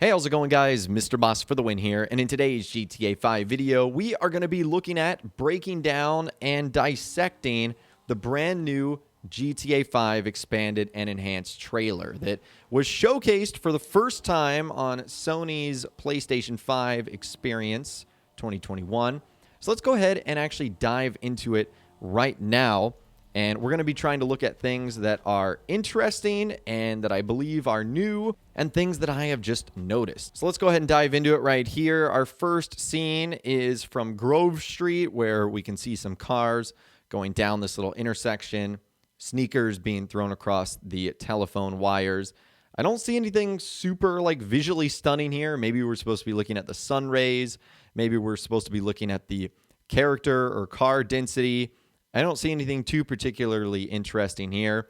Hey, how's it going, guys? Mr. Boss for the win here, and in today's GTA 5 video, we are going to be looking at breaking down and dissecting the brand new GTA 5 expanded and enhanced trailer that was showcased for the first time on Sony's PlayStation 5 Experience 2021. So let's go ahead and actually dive into it right now. And we're going to be trying to look at things that are interesting and that I believe are new and things that I have just noticed. So let's go ahead and dive into it right here. Our first scene is from Grove Street, where we can see some cars going down this little intersection, sneakers being thrown across the telephone wires. I don't see anything super visually stunning here. Maybe we're supposed to be looking at the sun rays. Maybe we're supposed to be looking at the character or car density. I don't see anything too particularly interesting here.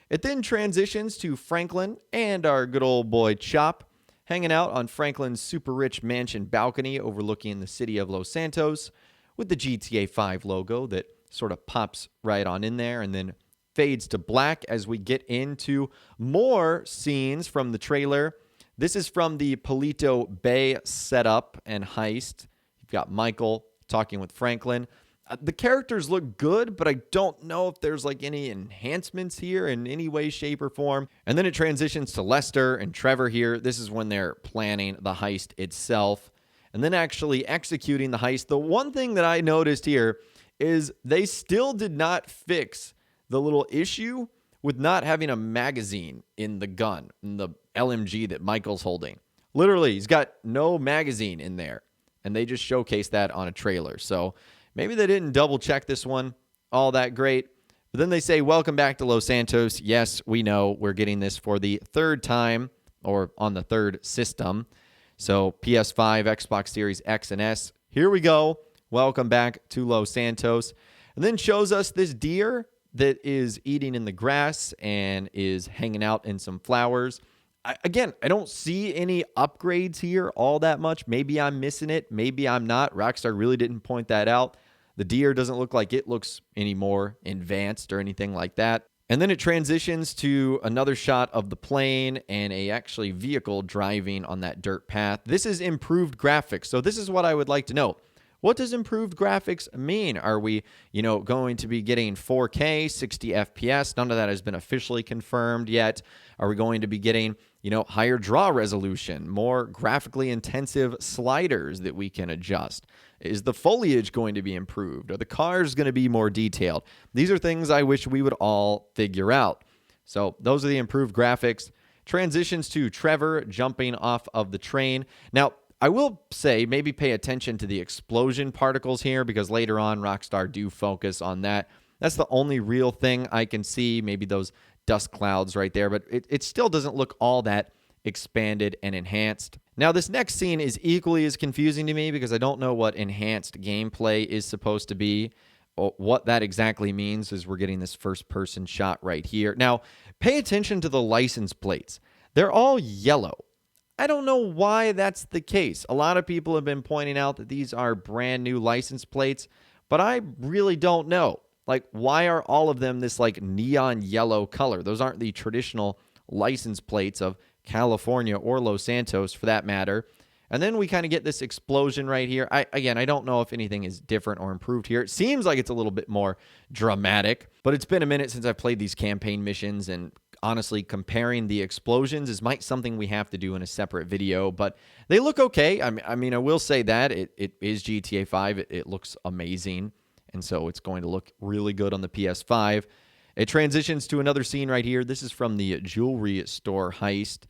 It then transitions to Franklin and our good old boy Chop hanging out on Franklin's super rich mansion balcony overlooking the city of Los Santos with the GTA 5 logo that sort of pops right on in there and then fades to black as we get into more scenes from the trailer. This is from the Palito Bay setup and heist. You've got Michael talking with Franklin. The characters look good, but I don't know if there's any enhancements here in any way, shape, or form. And then it transitions to Lester and Trevor here. This is when they're planning the heist itself and then actually executing the heist. The one thing that I noticed here is they still did not fix the little issue with not having a magazine in the gun, in the LMG that Michael's holding. Literally, he's got no magazine in there, and they just showcased that on a trailer. So maybe they didn't double check this one all that great. But then they say, welcome back to Los Santos. Yes, we know we're getting this for the third time or on the third system. So PS5, Xbox Series X and S. Here we go. Welcome back to Los Santos. And then shows us this deer that is eating in the grass and is hanging out in some flowers. Again, I don't see any upgrades here all that much. Maybe I'm missing it. Maybe I'm not. Rockstar really didn't point that out. The deer doesn't look like it looks any more advanced or anything like that. And then it transitions to another shot of the plane and a actually vehicle driving on that dirt path. This is improved graphics. So this is what I would like to know. What does improved graphics mean? Are we, going to be getting 4K, 60 FPS? None of that has been officially confirmed yet. Are we going to be getting, higher draw resolution, more graphically intensive sliders that we can adjust? Is the foliage going to be improved? Are the cars going to be more detailed? These are things I wish we would all figure out. So those are the improved graphics. Transitions to Trevor jumping off of the train. Now, I will say maybe pay attention to the explosion particles here because later on Rockstar do focus on that. That's the only real thing I can see, maybe those dust clouds right there, but it still doesn't look all that expanded and enhanced. Now, this next scene is equally as confusing to me because I don't know what enhanced gameplay is supposed to be or what that exactly means as we're getting this first-person shot right here. Now, pay attention to the license plates. They're all yellow. I don't know why that's the case. A lot of people have been pointing out that these are brand new license plates, but I really don't know. Why are all of them this neon yellow color? Those aren't the traditional license plates of California or Los Santos for that matter. And then we kind of get this explosion right here. I don't know if anything is different or improved here. It seems like it's a little bit more dramatic, but it's been a minute since I've played these campaign missions, and honestly, comparing the explosions is something we have to do in a separate video, but they look okay. I mean, I will say that it is GTA 5. It looks amazing, and so it's going to look really good on the PS5. It transitions to another scene right here. This is from the jewelry store heist.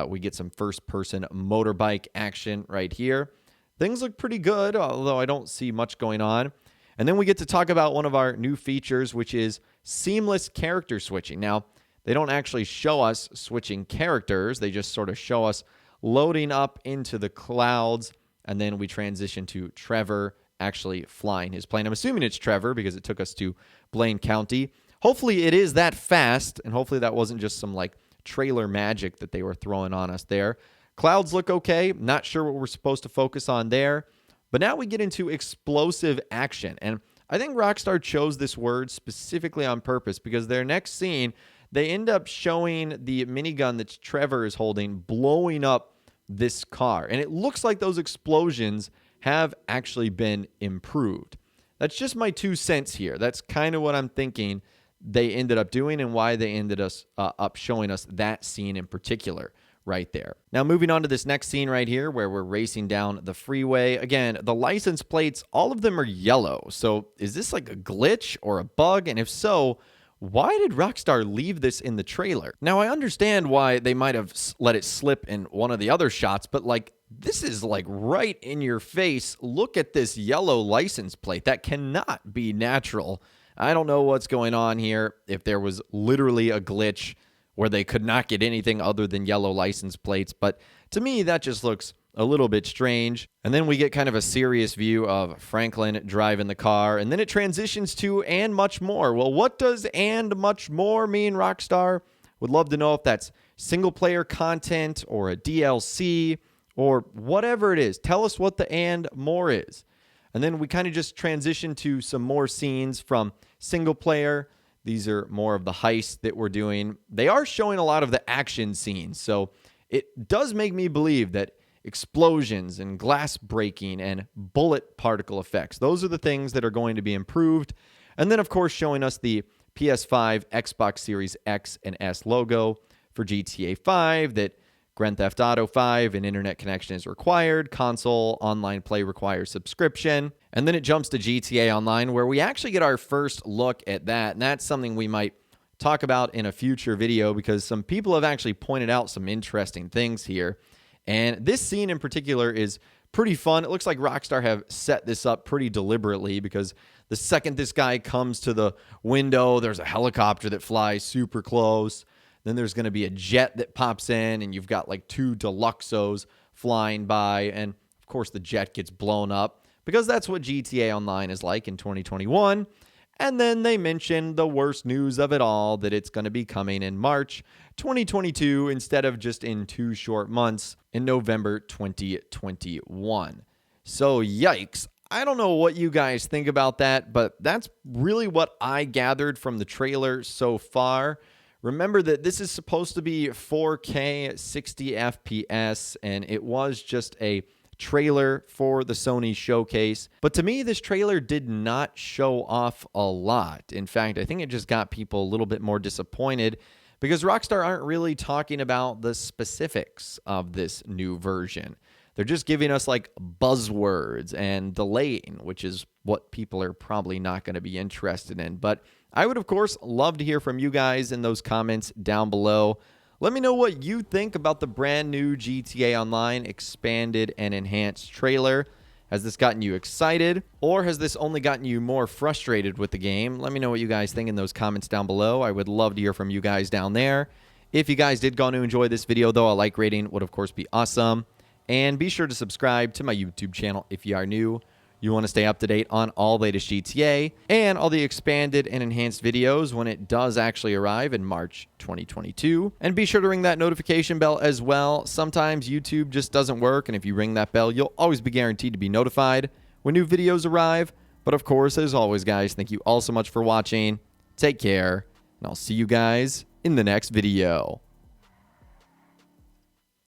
We get some first-person motorbike action right here. Things look pretty good, although I don't see much going on. And then we get to talk about one of our new features, which is seamless character switching. Now, they don't actually show us switching characters. They just sort of show us loading up into the clouds, and then we transition to Trevor actually flying his plane. I'm assuming it's Trevor because it took us to Blaine County. Hopefully it is that fast, and hopefully that wasn't just some trailer magic that they were throwing on us there. Clouds look okay. Not sure what we're supposed to focus on there. But now we get into explosive action, and I think Rockstar chose this word specifically on purpose because their next scene, they end up showing the minigun that Trevor is holding blowing up this car. And it looks like those explosions have actually been improved. That's just my 2 cents here. That's kind of what I'm thinking they ended up doing and why they ended up showing us that scene in particular right there. Now, moving on to this next scene right here where we're racing down the freeway. Again, the license plates, all of them are yellow. So is this like a glitch or a bug? And if so, why did Rockstar leave this in the trailer? Now, I understand why they might have let it slip in one of the other shots, but like, this is like right in your face. Look at this yellow license plate. That cannot be natural. I don't know what's going on here. If there was literally a glitch where they could not get anything other than yellow license plates, but to me, that just looks a little bit strange. And then we get kind of a serious view of Franklin driving the car, and then it transitions to "and much more." Well, what does "and much more" mean, Rockstar? Would love to know if that's single player content or a DLC or whatever it is. Tell us what the "and more" is. And then we kind of just transition to some more scenes from single player. These are more of the heist that we're doing. They are showing a lot of the action scenes, so it does make me believe that explosions and glass breaking and bullet particle effects, those are the things that are going to be improved. And then, of course, showing us the PS5, Xbox Series X and S logo for GTA 5, that Grand Theft Auto 5 and internet connection is required. Console online play requires subscription. And then it jumps to GTA Online, where we actually get our first look at that. And that's something we might talk about in a future video because some people have actually pointed out some interesting things here. And this scene in particular is pretty fun. It looks like Rockstar have set this up pretty deliberately because the second this guy comes to the window, there's a helicopter that flies super close. Then there's going to be a jet that pops in, and you've got like 2 Deluxos flying by. And of course, the jet gets blown up because that's what GTA Online is like in 2021. And then they mention the worst news of it all, that it's going to be coming in March 2022 instead of just in 2 short months in November 2021. So yikes. I don't know what you guys think about that, but that's really what I gathered from the trailer so far. Remember that this is supposed to be 4K 60 FPS, and it was just a trailer for the Sony showcase. But to me, this trailer did not show off a lot. In fact, I think it just got people a little bit more disappointed because Rockstar aren't really talking about the specifics of this new version. They're just giving us like buzzwords and delaying, which is what people are probably not going to be interested in. But I would, of course, love to hear from you guys in those comments down below. Let me know what you think about the brand new GTA Online expanded and enhanced trailer. Has this gotten you excited, or has this only gotten you more frustrated with the game? Let me know what you guys think in those comments down below. I would love to hear from you guys down there. If you guys did go on to enjoy this video, though, a like rating would, of course, be awesome. And be sure to subscribe to my YouTube channel if you are new. You want to stay up to date on all latest GTA and all the expanded and enhanced videos when it does actually arrive in March 2022. And be sure to ring that notification bell as well. Sometimes YouTube just doesn't work, and if you ring that bell, you'll always be guaranteed to be notified when new videos arrive. But of course, as always, guys, thank you all so much for watching. Take care, and I'll see you guys in the next video.